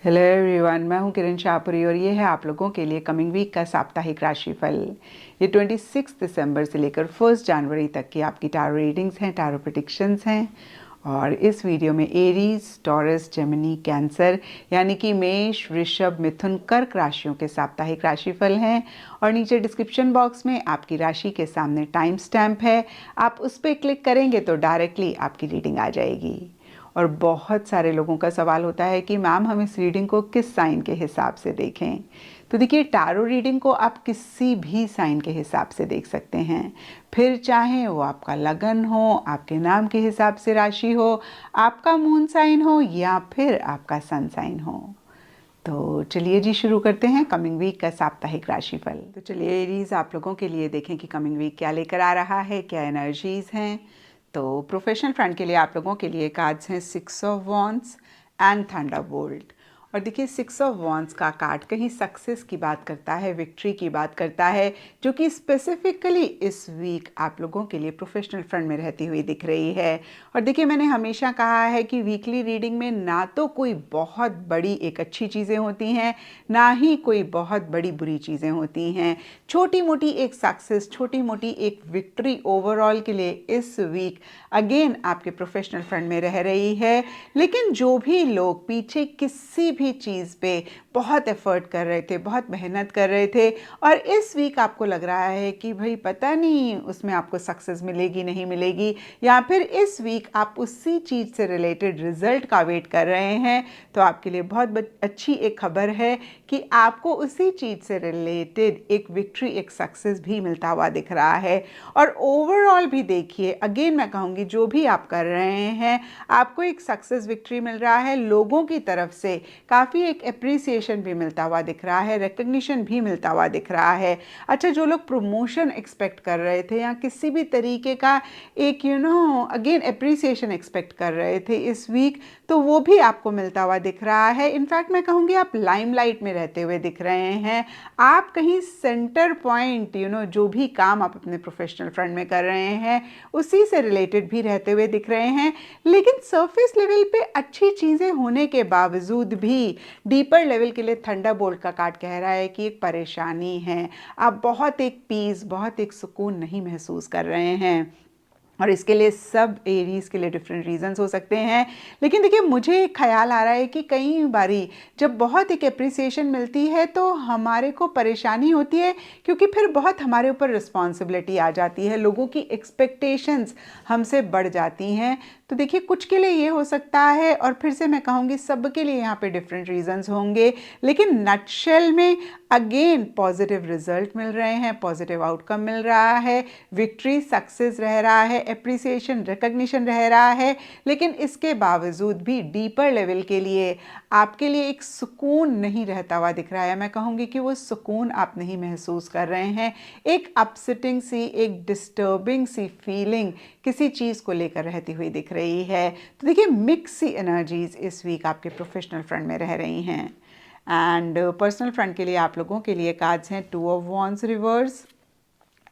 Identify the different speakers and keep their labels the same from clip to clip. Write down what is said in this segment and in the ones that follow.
Speaker 1: Hello everyone, मैं हूं किरण शाहपुरी और ये है आप लोगों के लिए कमिंग वीक का साप्ताहिक राशिफल। ये 26 दिसंबर से लेकर 1 जनवरी तक की आपकी टारो रीडिंग्स हैं, टारो प्रेडिक्शंस हैं। और इस वीडियो में एरीज, टॉरस, जेमिनी, कैंसर यानी कि मेष, वृषभ, मिथुन, कर्क राशियों के साप्ताहिक राशिफल हैं। और नीचे डिस्क्रिप्शन बॉक्स में आपकी राशि के सामने टाइम स्टैम्प है, आप उस पर क्लिक करेंगे तो डायरेक्टली आपकी रीडिंग आ जाएगी। और बहुत सारे लोगों का सवाल होता है कि मैम हम इस रीडिंग को किस साइन के हिसाब से देखें। तो देखिए, टारो रीडिंग को आप किसी भी साइन के हिसाब से देख सकते हैं, फिर चाहे वो आपका लगन हो, आपके नाम के हिसाब से राशि हो, आपका मून साइन हो या फिर आपका सन साइन हो। तो चलिए जी, शुरू करते हैं कमिंग वीक का साप्ताहिक राशिफल। तो चलिए एरीज, आप लोगों के लिए देखें कि कमिंग वीक क्या लेकर आ रहा है, क्या एनर्जीज हैं। तो प्रोफेशनल फ्रंट के लिए आप लोगों के लिए कार्ड्स हैं 6 ऑफ वॉन्ड्स एंड थंडरबोल्ट। और देखिए, 6 ऑफ वॉन्ड्स का कार्ड कहीं सक्सेस की बात करता है, विक्ट्री की बात करता है, जो कि स्पेसिफिकली इस वीक आप लोगों के लिए प्रोफेशनल फ्रंट में रहती हुई दिख रही है। और देखिए, मैंने हमेशा कहा है कि वीकली रीडिंग में ना तो कोई बहुत बड़ी एक अच्छी चीज़ें होती हैं, ना ही कोई बहुत बड़ी बुरी चीज़ें होती हैं। छोटी मोटी एक सक्सेस, छोटी मोटी एक विक्ट्री ओवरऑल के लिए इस वीक अगेन आपके प्रोफेशनल फ्रंट में रह रही है। लेकिन जो भी लोग पीछे किसी भी चीज़ पे बहुत एफर्ट कर रहे थे, बहुत मेहनत कर रहे थे, और इस वीक आपको लग रहा है कि भाई पता नहीं उसमें आपको सक्सेस मिलेगी नहीं मिलेगी, या फिर इस वीक आप उसी चीज़ से रिलेटेड रिजल्ट का वेट कर रहे हैं, तो आपके लिए बहुत अच्छी एक खबर है कि आपको उसी चीज़ से रिलेटेड एक विक्ट्री, एक सक्सेस भी मिलता हुआ दिख रहा है। और ओवरऑल भी देखिए, अगेन मैं कहूँगी जो भी आप कर रहे हैं, आपको एक सक्सेस, विक्ट्री मिल रहा है। लोगों की तरफ से काफ़ी एक अप्रिसिएशन भी मिलता हुआ दिख रहा है, रिकग्निशन भी मिलता हुआ दिख रहा है। अच्छा, जो लोग प्रमोशन एक्सपेक्ट कर रहे थे या किसी भी तरीके का एक अगेन अप्रिसिएशन एक्सपेक्ट कर रहे थे इस वीक, तो वो भी आपको मिलता हुआ दिख रहा है। इनफैक्ट मैं कहूँगी आप लाइमलाइट में रहते हुए दिख रहे हैं। आप कहीं सेंटर पॉइंट, जो भी काम आप अपने प्रोफेशनल फ्रंट में कर रहे हैं उसी से रिलेटेड भी रहते हुए दिख रहे हैं। लेकिन सरफेस लेवल पे अच्छी चीज़ें होने के बावजूद भी डीपर लेवल के लिए थंडरबोल्ट का कार्ड कह रहा है कि एक परेशानी है, आप बहुत एक पीस, बहुत एक सुकून नहीं महसूस कर रहे हैं। और इसके लिए सब एरीज के लिए डिफरेंट रीजंस हो सकते हैं। लेकिन देखिए, मुझे एक ख्याल आ रहा है कि कई बारी जब बहुत एक अप्रिसिएशन मिलती है तो हमारे को परेशानी होती है, क्योंकि फिर बहुत हमारे ऊपर रिस्पॉन्सिबिलिटी आ जाती है, लोगों की एक्सपेक्टेशंस हमसे बढ़ जाती हैं। तो देखिए, कुछ के लिए ये हो सकता है, और फिर से मैं कहूँगी सब के लिए यहाँ पे डिफरेंट रीजंस होंगे। लेकिन नटशेल में अगेन पॉजिटिव रिजल्ट मिल रहे हैं, पॉजिटिव आउटकम मिल रहा है, विक्ट्री, सक्सेस रह रहा है, एप्रिसिएशन, रिकग्निशन रह रहा है। लेकिन इसके बावजूद भी डीपर लेवल के लिए आपके लिए एक सुकून नहीं रहता हुआ दिख रहा है। मैं कहूँगी कि वो सुकून आप नहीं महसूस कर रहे हैं। एक अपसेटिंग सी, एक डिस्टर्बिंग सी फीलिंग किसी चीज़ को लेकर रहती हुई दिख रही है। तो देखिए, मिक्स सी एनर्जीज इस वीक आपके प्रोफेशनल फ्रंट में रह रही हैं। एंड पर्सनल फ्रंट के लिए आप लोगों के लिए कार्ड्स हैं 2 of wands reverse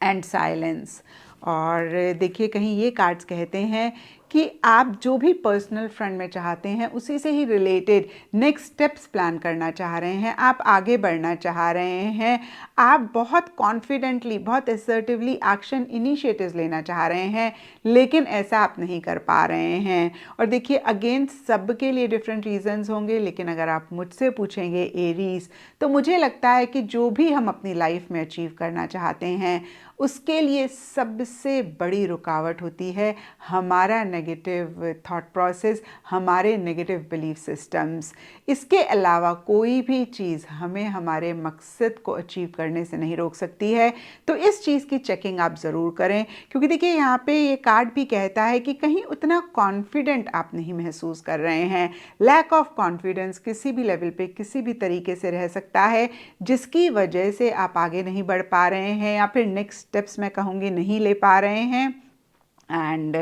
Speaker 1: and silence. और देखिए, कहीं ये कार्ड्स कहते हैं कि आप जो भी पर्सनल फ्रंट में चाहते हैं उसी से ही रिलेटेड नेक्स्ट स्टेप्स प्लान करना चाह रहे हैं, आप आगे बढ़ना चाह रहे हैं, आप बहुत कॉन्फिडेंटली, बहुत असर्टिवली एक्शन इनिशिएटिव्स लेना चाह रहे हैं, लेकिन ऐसा आप नहीं कर पा रहे हैं। और देखिए, अगेन सब के लिए डिफरेंट रीजंस होंगे, लेकिन अगर आप मुझसे पूछेंगे एरीज, तो मुझे लगता है कि जो भी हम अपनी लाइफ में अचीव करना चाहते हैं उसके लिए सबसे बड़ी रुकावट होती है हमारा नेगेटिव थॉट प्रोसेस, हमारे नेगेटिव बिलीफ सिस्टम्स। इसके अलावा कोई भी चीज़ हमें हमारे मकसद को अचीव करने से नहीं रोक सकती है। तो इस चीज़ की चेकिंग आप ज़रूर करें, क्योंकि देखिए, यहाँ पे ये कार्ड भी कहता है कि कहीं उतना कॉन्फिडेंट आप नहीं महसूस कर रहे हैं। लैक ऑफ कॉन्फिडेंस किसी भी लेवल पे, किसी भी तरीके से रह सकता है, जिसकी वजह से आप आगे नहीं बढ़ पा रहे हैं या फिर नेक्स्ट स्टेप्स मैं कहूँगी नहीं ले पा रहे हैं। एंड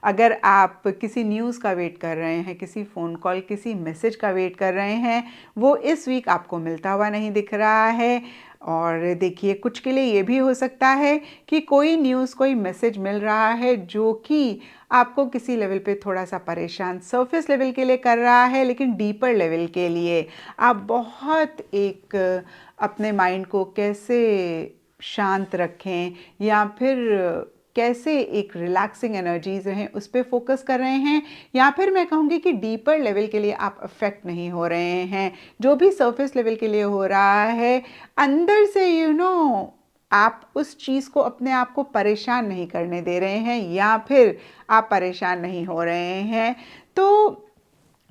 Speaker 1: अगर आप किसी न्यूज़ का वेट कर रहे हैं, किसी फ़ोन कॉल, किसी मैसेज का वेट कर रहे हैं, वो इस वीक आपको मिलता हुआ नहीं दिख रहा है। और देखिए कुछ के लिए ये भी हो सकता है कि कोई न्यूज़, कोई मैसेज मिल रहा है जो कि आपको किसी लेवल पे थोड़ा सा परेशान, सरफेस लेवल के लिए कर रहा है, लेकिन डीपर लेवल के लिए आप बहुत एक अपने माइंड को कैसे शांत रखें या फिर कैसे एक रिलैक्सिंग एनर्जी जो है उस पर फोकस कर रहे हैं, या फिर मैं कहूँगी कि डीपर लेवल के लिए आप अफेक्ट नहीं हो रहे हैं। जो भी सरफेस लेवल के लिए हो रहा है, अंदर से आप उस चीज़ को अपने आप को परेशान नहीं करने दे रहे हैं या फिर आप परेशान नहीं हो रहे हैं। तो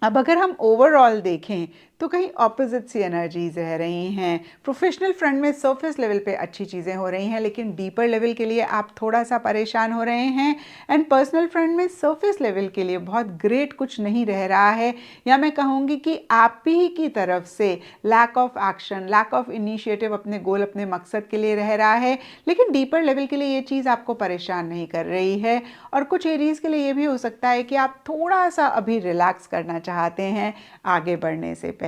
Speaker 1: अब अगर हम ओवरऑल देखें तो कहीं ऑपोजिट सी एनर्जीज रह रही हैं। प्रोफेशनल फ्रंट में सरफेस लेवल पे अच्छी चीज़ें हो रही हैं, लेकिन डीपर लेवल के लिए आप थोड़ा सा परेशान हो रहे हैं। एंड पर्सनल फ्रंट में सरफेस लेवल के लिए बहुत ग्रेट कुछ नहीं रह रहा है, या मैं कहूँगी कि आप ही की तरफ से lack of action, lack of initiative अपने गोल, अपने मकसद के लिए रह रहा है। लेकिन डीपर लेवल के लिए ये चीज़ आपको परेशान नहीं कर रही है। और कुछ एरीज के लिए ये भी हो सकता है कि आप थोड़ा सा अभी रिलैक्स करना चाहते हैं आगे बढ़ने से पहले।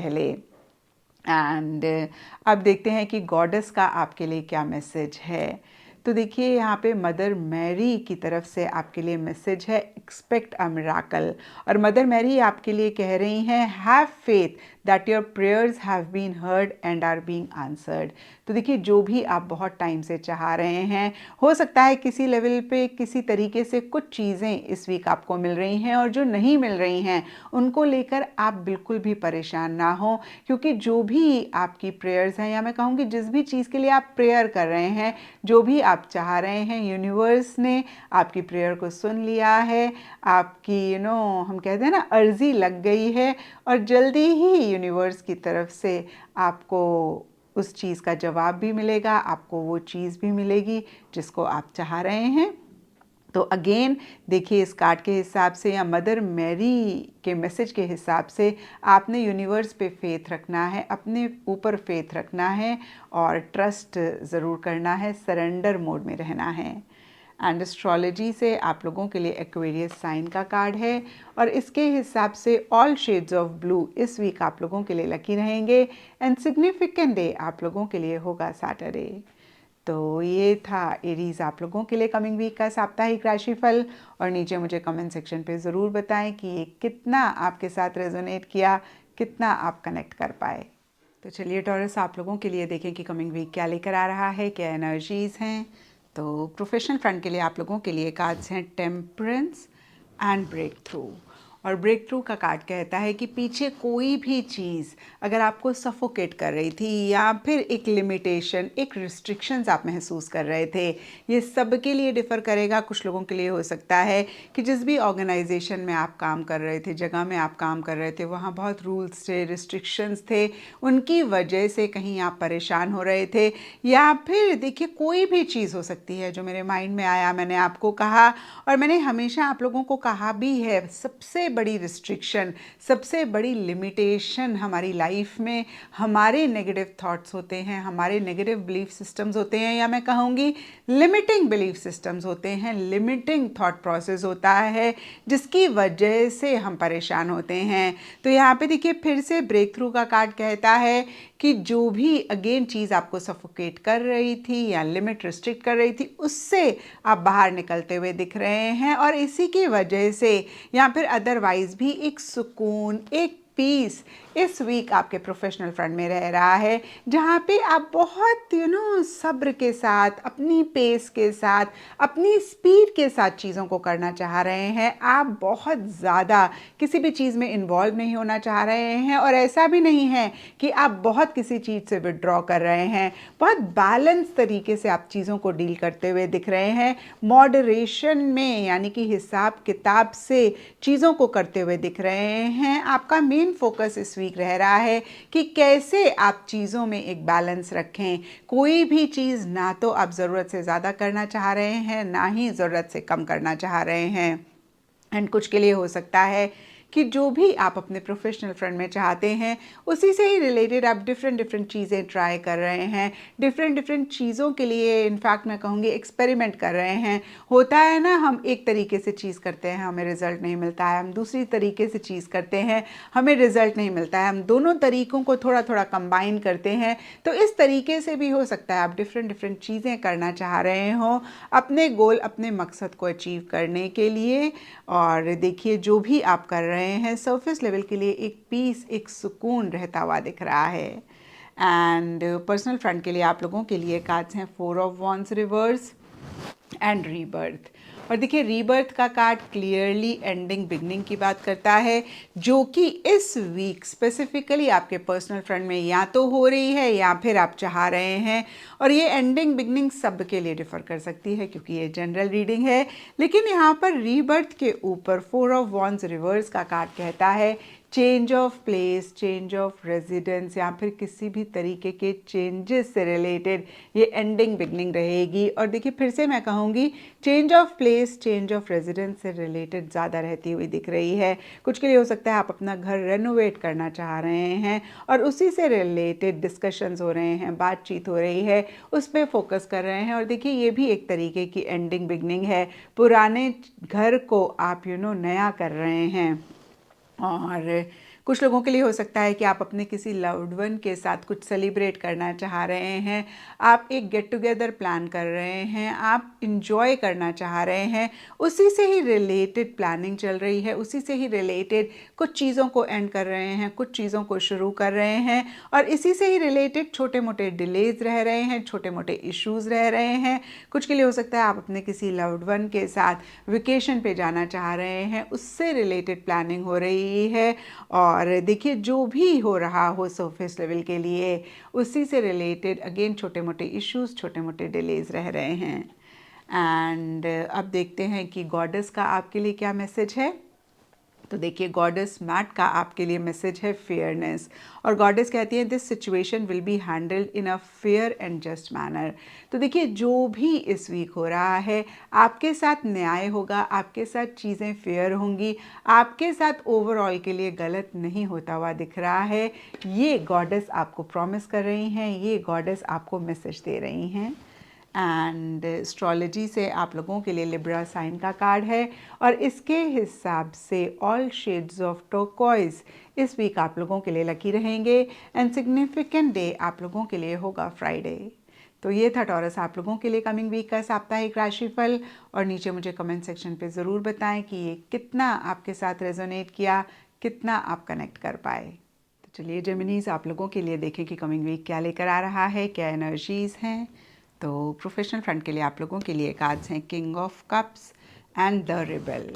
Speaker 1: एंड अब देखते हैं कि गॉडेस का आपके लिए क्या मैसेज है। तो देखिए यहाँ पे मदर मैरी की तरफ से आपके लिए मैसेज है, एक्सपेक्ट अ मिराकल। और मदर मैरी आपके लिए कह रही हैं, have faith that your prayers have been heard and are being answered. तो देखिए जो भी आप बहुत टाइम से चाह रहे हैं, हो सकता है किसी लेवल पे किसी तरीके से कुछ चीज़ें इस वीक आपको मिल रही हैं, और जो नहीं मिल रही हैं उनको लेकर आप बिल्कुल भी परेशान ना हो, क्योंकि जो भी आपकी प्रेयर्स हैं, या मैं कहूँगी जिस भी चीज़ के लिए आप प्रेयर कर रहे हैं, जो भी आप चाह रहे हैं, यूनिवर्स ने आपकी प्रेयर को सुन लिया है। आपकी हम कहते हैं ना, अर्जी लग गई है, और जल्दी ही यूनिवर्स की तरफ से आपको उस चीज़ का जवाब भी मिलेगा, आपको वो चीज़ भी मिलेगी जिसको आप चाह रहे हैं। तो अगेन देखिए इस कार्ड के हिसाब से या मदर मैरी के मैसेज के हिसाब से आपने यूनिवर्स पे फेथ रखना है, अपने ऊपर फेथ रखना है और ट्रस्ट ज़रूर करना है, सरेंडर मोड में रहना है। एंड एस्ट्रोलॉजी से आप लोगों के लिए एक्वेरियस साइन का कार्ड है, और इसके हिसाब से ऑल शेड्स ऑफ ब्लू इस वीक आप लोगों के लिए लकी रहेंगे। एंड सिग्निफिकेंट डे आप लोगों के लिए होगा सैटरडे। तो ये था एरीज आप लोगों के लिए कमिंग वीक का साप्ताहिक राशिफल। और नीचे मुझे कमेंट सेक्शन पे ज़रूर बताएं कि ये कितना आपके साथ रेजोनेट किया, कितना आप कनेक्ट कर पाए। तो चलिए टॉरस आप लोगों के लिए देखें कि कमिंग वीक क्या लेकर आ रहा है, क्या एनर्जीज़ हैं। तो प्रोफेशनल फ्रंट के लिए आप लोगों के लिए कार्ड्स हैं टेम्परेंस एंड ब्रेक थ्रू। और ब्रेक थ्रू का कार्ड कहता है कि पीछे कोई भी चीज़ अगर आपको सफोकेट कर रही थी, या फिर एक लिमिटेशन, एक रिस्ट्रिक्शंस आप महसूस कर रहे थे, ये सब के लिए डिफ़र करेगा। कुछ लोगों के लिए हो सकता है कि जिस भी ऑर्गेनाइजेशन में आप काम कर रहे थे, जगह में आप काम कर रहे थे, वहाँ बहुत रूल्स थे, रिस्ट्रिक्शंस थे, उनकी वजह से कहीं आप परेशान हो रहे थे। या फिर देखिए कोई भी चीज़ हो सकती है जो मेरे माइंड में आया, मैंने आपको कहा, और मैंने हमेशा आप लोगों को कहा भी है, सबसे बड़ी रिस्ट्रिक्शन, सबसे बड़ी लिमिटेशन हमारी लाइफ में हमारे नेगेटिव थॉट्स होते हैं, हमारे नेगेटिव बिलीफ सिस्टम्स होते हैं, या मैं कहूँगी लिमिटिंग बिलीफ सिस्टम्स होते हैं, लिमिटिंग थॉट प्रोसेस होता है, जिसकी वजह से हम परेशान होते हैं। तो यहाँ पे देखिए फिर से ब्रेक थ्रू का कार्ड कहता है कि जो भी अगेन चीज़ आपको सफोकेट कर रही थी या लिमिट रिस्ट्रिक्ट कर रही थी, उससे आप बाहर निकलते हुए दिख रहे हैं, और इसी की वजह से या फिर अदरवाइज भी एक सुकून, एक पीस इस वीक आपके प्रोफेशनल फ्रंट में रह रहा है, जहाँ पे आप बहुत सब्र के साथ, अपनी पेस के साथ, अपनी स्पीड के साथ चीज़ों को करना चाह रहे हैं। आप बहुत ज़्यादा किसी भी चीज़ में इन्वॉल्व नहीं होना चाह रहे हैं, और ऐसा भी नहीं है कि आप बहुत किसी चीज़ से विड्रॉ कर रहे हैं। बहुत बैलेंस तरीके से आप चीज़ों को डील करते हुए दिख रहे हैं, मॉडरेशन में, यानी कि हिसाब किताब से चीज़ों को करते हुए दिख रहे हैं। आपका मेन फोकस इस वीक रह रहा है कि कैसे आप चीज़ों में एक बैलेंस रखें। कोई भी चीज़ ना तो आप ज़रूरत से ज़्यादा करना चाह रहे हैं, ना ही ज़रूरत से कम करना चाह रहे हैं। एंड कुछ के लिए हो सकता है कि जो भी आप अपने प्रोफेशनल फ्रंट में चाहते हैं उसी से ही रिलेटेड आप डिफरेंट चीज़ें ट्राई कर रहे हैं, डिफरेंट चीज़ों के लिए इनफैक्ट मैं कहूँगी एक्सपेरिमेंट कर रहे हैं। होता है ना, हम एक तरीके से चीज़ करते हैं हमें रिजल्ट नहीं मिलता है, हम दूसरी तरीके से चीज़ करते हैं हमें रिजल्ट नहीं मिलता है, हम दोनों तरीकों को थोड़ा थोड़ा कंबाइन करते हैं। तो इस तरीके से भी हो सकता है आप डिफरेंट चीज़ें करना चाह रहे हो अपने गोल, अपने मकसद को अचीव करने के लिए। और देखिए जो भी आप कर रहे हैं सरफेस लेवल के लिए एक पीस, एक सुकून रहता हुआ दिख रहा है। एंड पर्सनल फ्रंट के लिए आप लोगों के लिए कार्ड्स हैं 4 of wands reverse and rebirth. और देखिए रीबर्थ का कार्ड क्लियरली एंडिंग बिगनिंग की बात करता है, जो कि इस वीक स्पेसिफिकली आपके पर्सनल फ्रंट में या तो हो रही है या फिर आप चाह रहे हैं। और ये एंडिंग बिगनिंग सब के लिए डिफर कर सकती है क्योंकि ये जनरल रीडिंग है। लेकिन यहाँ पर रीबर्थ के ऊपर 4 ऑफ वॉन्ड्स रिवर्स का कार्ड कहता है change of place, change of residence या फिर किसी भी तरीके के चेंजेस से रिलेटेड ये एंडिंग बिगनिंग रहेगी। और देखिए फिर से मैं कहूँगी change of place, change of residence से रिलेटेड ज़्यादा रहती हुई दिख रही है। कुछ के लिए हो सकता है आप अपना घर रेनोवेट करना चाह रहे हैं और उसी से रिलेटेड डिस्कशंस हो रहे हैं, बातचीत हो रही है, उस पर फोकस कर रहे हैं। और देखिए ये भी एक तरीके की एंडिंग बिगनिंग है, पुराने घर को आप नया कर रहे हैं। और कुछ लोगों के लिए हो सकता है कि आप अपने किसी लव्ड वन के साथ कुछ सेलिब्रेट करना चाह रहे हैं, आप एक गेट टुगेदर प्लान कर रहे हैं, आप इंजॉय करना चाह रहे हैं, उसी से ही रिलेटेड प्लानिंग चल रही है, उसी से ही रिलेटेड कुछ चीज़ों को एंड कर रहे हैं, कुछ चीज़ों को शुरू कर रहे हैं और इसी से ही रिलेटेड छोटे मोटे डिलेज रह रहे हैं, छोटे मोटे इश्यूज़ रह रहे हैं। कुछ के लिए हो सकता है आप अपने किसी लव्ड वन के साथ वेकेशन पे जाना चाह रहे हैं, उससे रिलेटेड प्लानिंग हो रही है। और देखिए जो भी हो रहा हो सरफेस लेवल के लिए उसी से रिलेटेड अगेन छोटे मोटे इश्यूज, छोटे मोटे डिलेज रह रहे हैं। एंड अब देखते हैं कि गॉडेस का आपके लिए क्या मैसेज है। तो देखिए गॉडेस मैट का आपके लिए मैसेज है फेयरनेस। और गॉडेस कहती है this situation will be handled in a fair and just manner. तो देखिए जो भी इस वीक हो रहा है आपके साथ न्याय होगा, आपके साथ चीज़ें फेयर होंगी, आपके साथ ओवरऑल के लिए गलत नहीं होता हुआ दिख रहा है। ये गॉडेस आपको प्रॉमिस कर रही हैं, ये गॉडेस आपको मैसेज दे रही हैं। एंड एस्ट्रोलॉजी से आप लोगों के लिए लिब्रा साइन का कार्ड है और इसके हिसाब से ऑल शेड्स ऑफ टर्कोइज इस वीक आप लोगों के लिए लकी रहेंगे। एंड सिग्निफिकेंट डे आप लोगों के लिए होगा फ्राइडे। तो ये था टॉरस आप लोगों के लिए कमिंग वीक का साप्ताहिक राशिफल। और नीचे मुझे कमेंट सेक्शन पे ज़रूर बताएं कि ये कितना आपके साथ रेजोनेट किया, कितना आप कनेक्ट कर पाए। तो चलिए जेमिनीज आप लोगों के लिए देखें कि कमिंग वीक क्या लेकर आ रहा है, क्या एनर्जीज़ हैं। तो प्रोफेशनल फ्रंट के लिए आप लोगों के लिए कार्ड्स हैं king of cups and the rebel.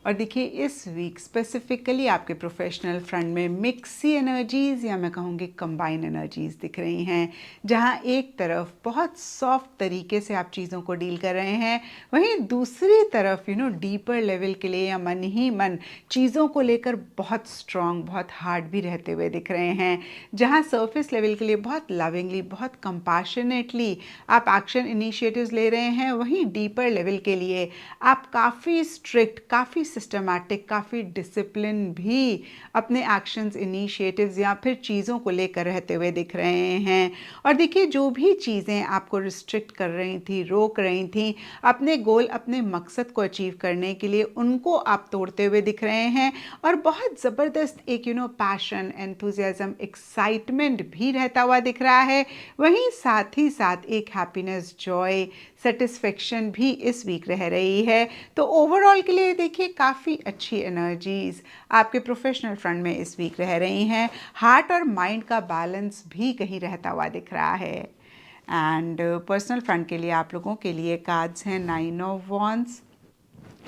Speaker 1: और देखिए इस वीक स्पेसिफिकली आपके प्रोफेशनल फ्रंट में मिक्सी एनर्जीज़ या मैं कहूँगी कंबाइन एनर्जीज़ दिख रही हैं, जहाँ एक तरफ बहुत सॉफ्ट तरीके से आप चीज़ों को डील कर रहे हैं, वहीं दूसरी तरफ डीपर लेवल के लिए या मन ही मन चीज़ों को लेकर बहुत स्ट्रॉन्ग, बहुत हार्ड भी रहते हुए दिख रहे हैं। जहाँ सरफेस लेवल के लिए बहुत लविंगली, बहुत कंपैशनेटली आप एक्शन इनिशिएटिव्स ले रहे हैं, वहीं डीपर लेवल के लिए आप काफ़ी स्ट्रिक्ट, काफ़ी सिस्टमैटिक, काफ़ी डिसिप्लिन भी अपने एक्शंस, इनिशिएटिव्स या फिर चीज़ों को लेकर रहते हुए दिख रहे हैं। और देखिए जो भी चीज़ें आपको रिस्ट्रिक्ट कर रही थी, रोक रही थी अपने गोल, अपने मकसद को अचीव करने के लिए, उनको आप तोड़ते हुए दिख रहे हैं। और बहुत ज़बरदस्त एक पैशन, एंथुजियाज्म, एक्साइटमेंट भी रहता हुआ दिख रहा है। वहीं साथ ही साथ एक हैप्पीनेस, जॉय, सेटिस्फेक्शन भी इस वीक रह रही है। तो ओवरऑल के लिए देखिए काफ़ी अच्छी एनर्जीज़ आपके प्रोफेशनल फ्रंट में इस वीक रह रही हैं। हार्ट और माइंड का बैलेंस भी कहीं रहता हुआ दिख रहा है। एंड पर्सनल फ्रंट के लिए आप लोगों के लिए कार्ड्स हैं 9 ऑफ वॉन्ड्स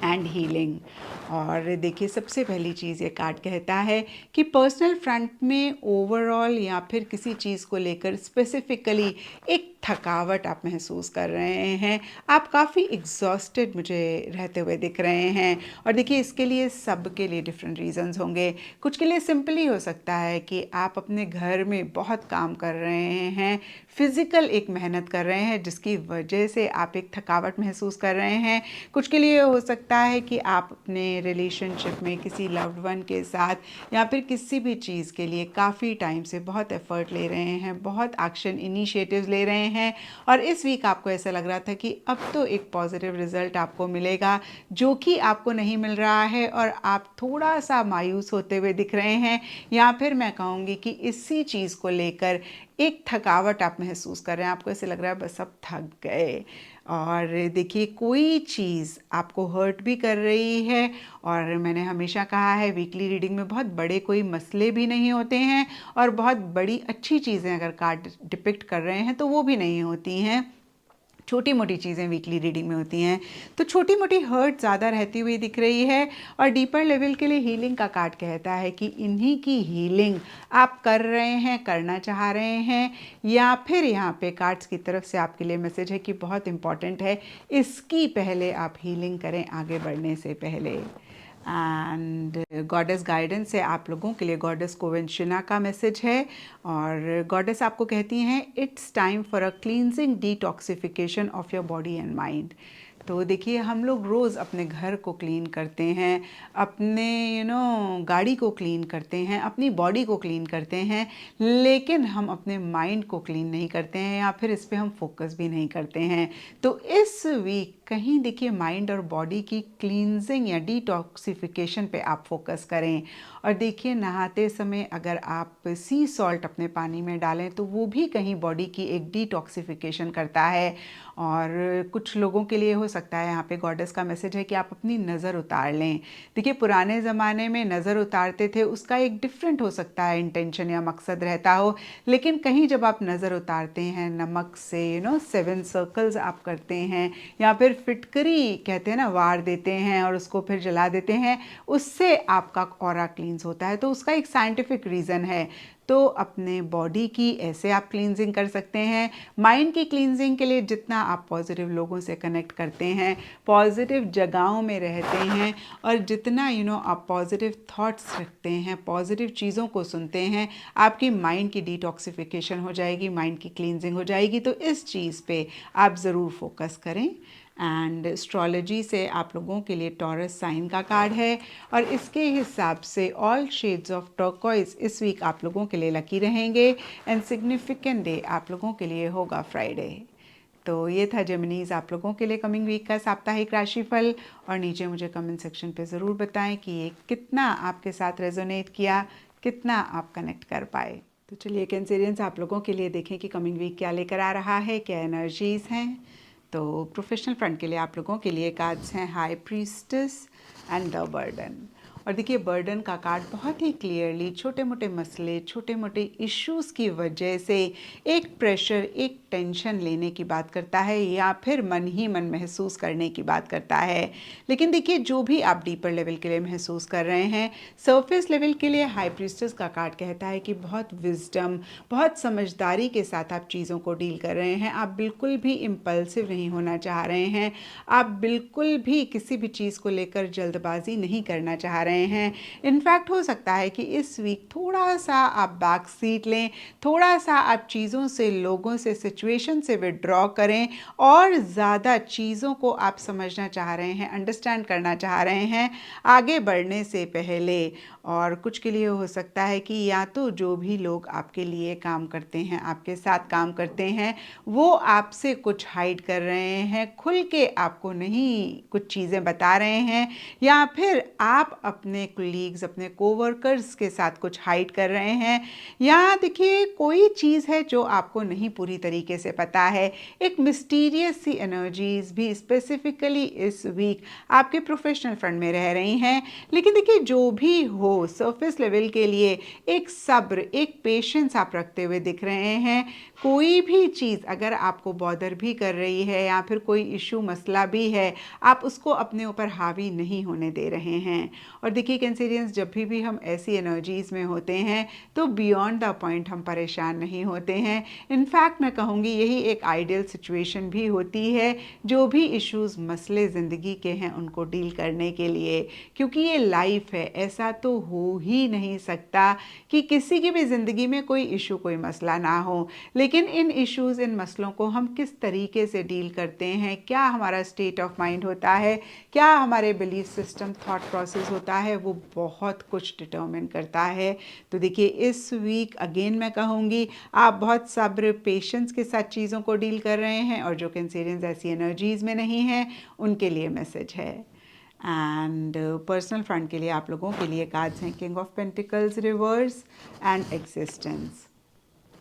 Speaker 1: एंड हीलिंग। और देखिए सबसे पहली चीज़ ये कार्ड कहता है कि पर्सनल फ्रंट में ओवरऑल या फिर किसी चीज़ को लेकर स्पेसिफिकली एक थकावट आप महसूस कर रहे हैं, आप काफ़ी एग्जॉस्टेड मुझे रहते हुए दिख रहे हैं। और देखिए इसके लिए सबके लिए डिफरेंट रीजंस होंगे। कुछ के लिए सिंपली हो सकता है कि आप अपने घर में बहुत काम कर रहे हैं, फिजिकल एक मेहनत कर रहे हैं जिसकी वजह से आप एक थकावट महसूस कर रहे हैं। कुछ के लिए हो सकता है कि आप अपने रिलेशनशिप में किसी लव्ड वन के साथ या फिर किसी भी चीज़ के लिए काफ़ी टाइम से बहुत एफर्ट ले रहे हैं, बहुत एक्शन इनिशिएटिव्स ले रहे हैं और इस वीक आपको ऐसा लग रहा था कि अब तो एक पॉजिटिव रिजल्ट आपको मिलेगा, जो कि आपको नहीं मिल रहा है और आप थोड़ा सा मायूस होते हुए दिख रहे हैं। या फिर मैं कहूँगी कि इसी चीज़ को लेकर एक थकावट आप महसूस कर रहे हैं, आपको ऐसे लग रहा है बस अब थक गए। और देखिए कोई चीज़ आपको हर्ट भी कर रही है, और मैंने हमेशा कहा है वीकली रीडिंग में बहुत बड़े कोई मसले भी नहीं होते हैं और बहुत बड़ी अच्छी चीज़ें अगर कार्ड डिपिक्ट कर रहे हैं तो वो भी नहीं होती हैं, छोटी मोटी चीज़ें वीकली रीडिंग में होती हैं। तो छोटी मोटी हर्ट ज़्यादा रहती हुई दिख रही है और डीपर लेवल के लिए हीलिंग का कार्ड कहता है कि इन्हीं की हीलिंग आप कर रहे हैं, करना चाह रहे हैं, या फिर यहाँ पे कार्ड्स की तरफ से आपके लिए मैसेज है कि बहुत इंपॉर्टेंट है, इसकी पहले आप हीलिंग करें आगे बढ़ने से पहले। एंड गॉडेस गाइडेंस है आप लोगों के लिए, गॉडेस कोवेंशिना का मैसेज है और गॉडेस आपको कहती हैं it's time for a cleansing detoxification of your body and mind. तो देखिए हम लोग रोज़ अपने घर को क्लीन करते हैं, अपने गाड़ी को क्लीन करते हैं, अपनी बॉडी को क्लीन करते हैं, लेकिन हम अपने माइंड को क्लीन नहीं करते हैं या फिर इस पे हम फोकस भी नहीं करते हैं। तो इस वीक कहीं देखिए माइंड और बॉडी की क्लींजिंग या डिटॉक्सिफिकेशन पे आप फोकस करें। और देखिए नहाते समय अगर आप सी सॉल्ट अपने पानी में डालें तो वो भी कहीं बॉडी की एक डिटॉक्सिफिकेशन करता है। और कुछ लोगों के लिए हो सकता है यहाँ पे गॉडेस का मैसेज है कि आप अपनी नज़र उतार लें। देखिए पुराने ज़माने में नज़र उतारते थे, उसका एक डिफरेंट हो सकता है इंटेंशन या मकसद रहता हो, लेकिन कहीं जब आप नज़र उतारते हैं नमक से 7 सर्कल्स आप करते हैं या फिर फिटकरी कहते हैं ना, वार देते हैं और उसको फिर जला देते हैं, उससे आपका ऑरा क्लींस होता है। तो उसका एक साइंटिफिक रीज़न है। तो अपने बॉडी की ऐसे आप क्लींजिंग कर सकते हैं। माइंड की क्लींजिंग के लिए जितना आप पॉजिटिव लोगों से कनेक्ट करते हैं, पॉजिटिव जगहों में रहते हैं और जितना आप पॉजिटिव थॉट्स रखते हैं, पॉजिटिव चीज़ों को सुनते हैं, आपकी माइंड की डिटॉक्सिफिकेशन हो जाएगी, माइंड की क्लींजिंग हो जाएगी। तो इस चीज़ पे आप ज़रूर फोकस करें। एंड एस्ट्रोलॉजी से आप लोगों के लिए टॉरस साइन का कार्ड है और इसके हिसाब से ऑल शेड्स ऑफ टर्कोइज इस वीक आप लोगों के लिए लकी रहेंगे एंड सिग्निफिकेंट डे आप लोगों के लिए होगा फ्राइडे। तो ये था जेमिनीज आप लोगों के लिए कमिंग वीक का साप्ताहिक राशिफल। और नीचे मुझे कमेंट सेक्शन पे ज़रूर बताएं कि ये कितना आपके साथ रेजोनेट किया, कितना आप कनेक्ट कर पाए। तो चलिए कैंसेरियंस आप लोगों के लिए देखें कि कमिंग वीक क्या लेकर आ रहा है, क्या एनर्जीज़ हैं। तो प्रोफेशनल फ्रंट के लिए आप लोगों के लिए कार्ड्स हैं high priestess and the burden. और देखिए बर्डन का कार्ड बहुत ही क्लियरली छोटे मोटे मसले, छोटे मोटे इश्यूज़ की वजह से एक प्रेशर, एक टेंशन लेने की बात करता है या फिर मन ही मन महसूस करने की बात करता है। लेकिन देखिए जो भी आप डीपर लेवल के लिए महसूस कर रहे हैं, सरफेस लेवल के लिए हाई प्रीस्टेस का कार्ड कहता है कि बहुत विजडम, बहुत समझदारी के साथ आप चीज़ों को डील कर रहे हैं। आप बिल्कुल भी इम्पल्सिव नहीं होना चाह रहे हैं, आप बिल्कुल भी किसी भी चीज़ को लेकर जल्दबाजी नहीं करना चाह रहे हैं। इनफैक्ट हो सकता है कि इस वीक थोड़ा सा आप बैक सीट लें, थोड़ा सा आप चीज़ों से, लोगों से, सिचुएशन से विड्रॉ करें और ज़्यादा चीज़ों को आप समझना चाह रहे हैं, अंडरस्टैंड करना चाह रहे हैं आगे बढ़ने से पहले। और कुछ के लिए हो सकता है कि या तो जो भी लोग आपके लिए काम करते हैं, आपके साथ काम करते हैं, वो आपसे कुछ हाइड कर रहे हैं, खुल के आपको नहीं कुछ चीज़ें बता रहे हैं, या फिर आप अपने कोलीग्स, अपने कोवर्कर्स के साथ कुछ हाइड कर रहे हैं, या देखिए कोई चीज़ है जो आपको नहीं पूरी तरीके से पता है। एक मिस्टीरियस सी एनर्जीज भी स्पेसिफिकली इस वीक आपके प्रोफेशनल फ्रंट में रह रही हैं। लेकिन देखिए जो भी हो, सरफेस लेवल के लिए एक सब्र, एक पेशेंस आप रखते हुए दिख रहे हैं। कोई भी चीज़ अगर आपको बॉदर भी कर रही है या फिर कोई इशू, मसला भी है, आप उसको अपने ऊपर हावी नहीं होने दे रहे हैं। और और देखिए कैंसेरियंस, जब भी हम ऐसी एनर्जीज़ में होते हैं तो बियॉन्ड द पॉइंट हम परेशान नहीं होते हैं। इनफैक्ट मैं कहूँगी यही एक आइडियल सिचुएशन भी होती है जो भी इश्यूज़ मसले ज़िंदगी के हैं उनको डील करने के लिए, क्योंकि ये लाइफ है। ऐसा तो हो ही नहीं सकता कि किसी की भी ज़िंदगी में कोई इशू, कोई मसला ना हो, लेकिन इन इश्यूज़, इन मसलों को हम किस तरीके से डील करते हैं, क्या हमारा स्टेट ऑफ माइंड होता है, क्या हमारे बिलीफ सिस्टम, थॉट प्रोसेस होता है, वो बहुत कुछ डिटर्मिन करता है। तो देखिए इस वीक अगेन मैं कहूँगी आप बहुत सब्र, पेशेंस के साथ चीज़ों को डील कर रहे हैं, और जो कैंसेरियंस ऐसी एनर्जीज़ में नहीं हैं उनके लिए मैसेज है। एंड पर्सनल फ्रंट के लिए आप लोगों के लिए कार्ड्स हैं king of pentacles reverse and existence.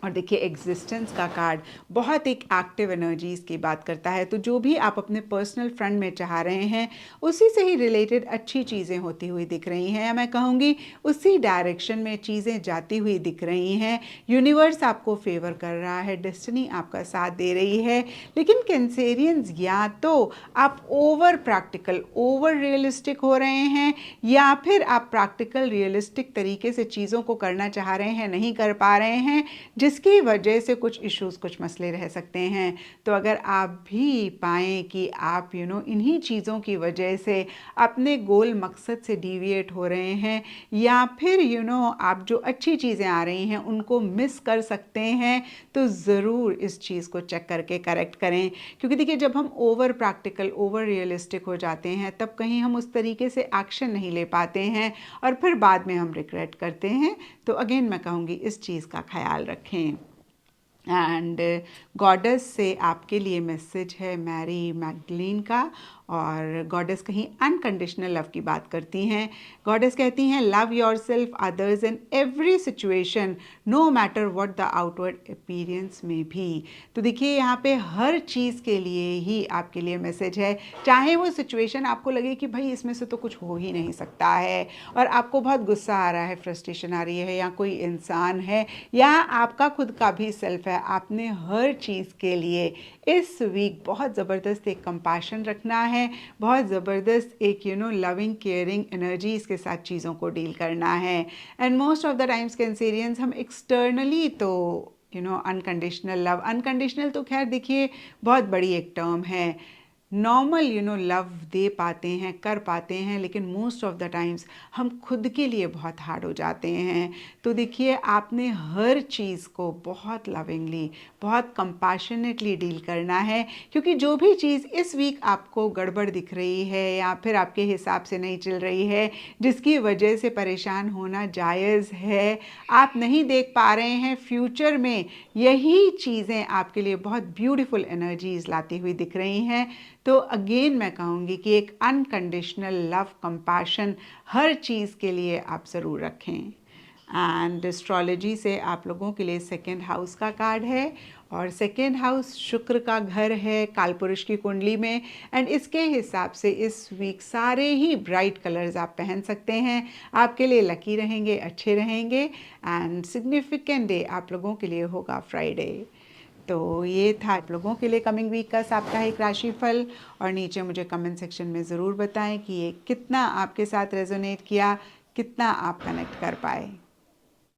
Speaker 1: और देखिए एग्जिस्टेंस का कार्ड बहुत एक एक्टिव एनर्जीज़ की बात करता है। तो जो भी आप अपने पर्सनल फ्रंट में चाह रहे हैं उसी से ही रिलेटेड अच्छी चीज़ें होती हुई दिख रही हैं, या मैं कहूँगी उसी डायरेक्शन में चीज़ें जाती हुई दिख रही हैं। यूनिवर्स आपको फेवर कर रहा है, डेस्टिनी आपका साथ दे रही है। लेकिन कैंसेरियंस, या तो आप ओवर प्रैक्टिकल, ओवर रियलिस्टिक हो रहे हैं, या फिर आप प्रैक्टिकल रियलिस्टिक तरीके से चीज़ों को करना चाह रहे हैं, नहीं कर पा रहे हैं, जिसकी वजह से कुछ इश्यूज़, कुछ मसले रह सकते हैं। तो अगर आप भी पाएँ कि आप इन्हीं चीज़ों की वजह से अपने गोल मकसद से डिविएट हो रहे हैं, या फिर आप जो अच्छी चीज़ें आ रही हैं उनको मिस कर सकते हैं, तो ज़रूर इस चीज़ को चेक करके करेक्ट करें। क्योंकि देखिए जब हम ओवर प्रैक्टिकल, ओवर रियलिस्टिक हो जाते हैं तब कहीं हम उस तरीके से एक्शन नहीं ले पाते हैं और फिर बाद में हम रिग्रेट करते हैं। तो अगेन मैं कहूँगी इस चीज़ का ख्याल रखें। एंड गॉडेस से आपके लिए मैसेज है मैरी मैगडलीन का, और गॉडेस कहीं अनकंडीशनल लव की बात करती हैं। गॉडेस कहती हैं love yourself, others in every situation, no matter what the outward appearance में भी। तो देखिए यहाँ पे हर चीज़ के लिए ही आपके लिए मैसेज है, चाहे वो सिचुएशन आपको लगे कि भाई इसमें से तो कुछ हो ही नहीं सकता है, और आपको बहुत गुस्सा आ रहा है, फ्रस्ट्रेशन आ रही है, या कोई इंसान है, या आपका खुद का भी सेल्फ है, आपने हर चीज़ के लिए इस वीक बहुत ज़बरदस्त एक कंपैशन रखना है, बहुत ज़बरदस्त एक लविंग, केयरिंग एनर्जीज़ के साथ चीज़ों को डील करना है। And most of the times Cancerians हम एक्सटर्नली तो अनकंडीशनल लव, अनकंडीशनल तो खैर देखिए बहुत बड़ी एक टर्म है, नॉर्मल लव दे पाते हैं, कर पाते हैं, लेकिन मोस्ट ऑफ द टाइम्स हम खुद के लिए बहुत हार्ड हो जाते हैं। तो देखिए आपने हर चीज़ को बहुत लविंगली, बहुत कंपैशनेटली डील करना है, क्योंकि जो भी चीज़ इस वीक आपको गड़बड़ दिख रही है या फिर आपके हिसाब से नहीं चल रही है, जिसकी वजह से परेशान होना जायज़ है, आप नहीं देख पा रहे हैं फ्यूचर में यही चीज़ें आपके लिए बहुत ब्यूटीफुल एनर्जीज लाती हुई दिख रही हैं। तो अगेन मैं कहूँगी कि एक अनकंडीशनल लव, कंपैशन हर चीज़ के लिए आप ज़रूर रखें। एंड एस्ट्रोलॉजी से आप लोगों के लिए सेकेंड हाउस का कार्ड है, और सेकेंड हाउस शुक्र का घर है कालपुरुष की कुंडली में, एंड इसके हिसाब से इस वीक सारे ही ब्राइट कलर्स आप पहन सकते हैं, आपके लिए लकी रहेंगे, अच्छे रहेंगे। एंड सिग्निफिकेंट डे आप लोगों के लिए होगा फ्राइडे। तो ये था आप लोगों के लिए कमिंग वीक का साप्ताहिक राशिफल, और नीचे मुझे कमेंट सेक्शन में ज़रूर बताएं कि ये कितना आपके साथ रेजोनेट किया, कितना आप कनेक्ट कर पाए।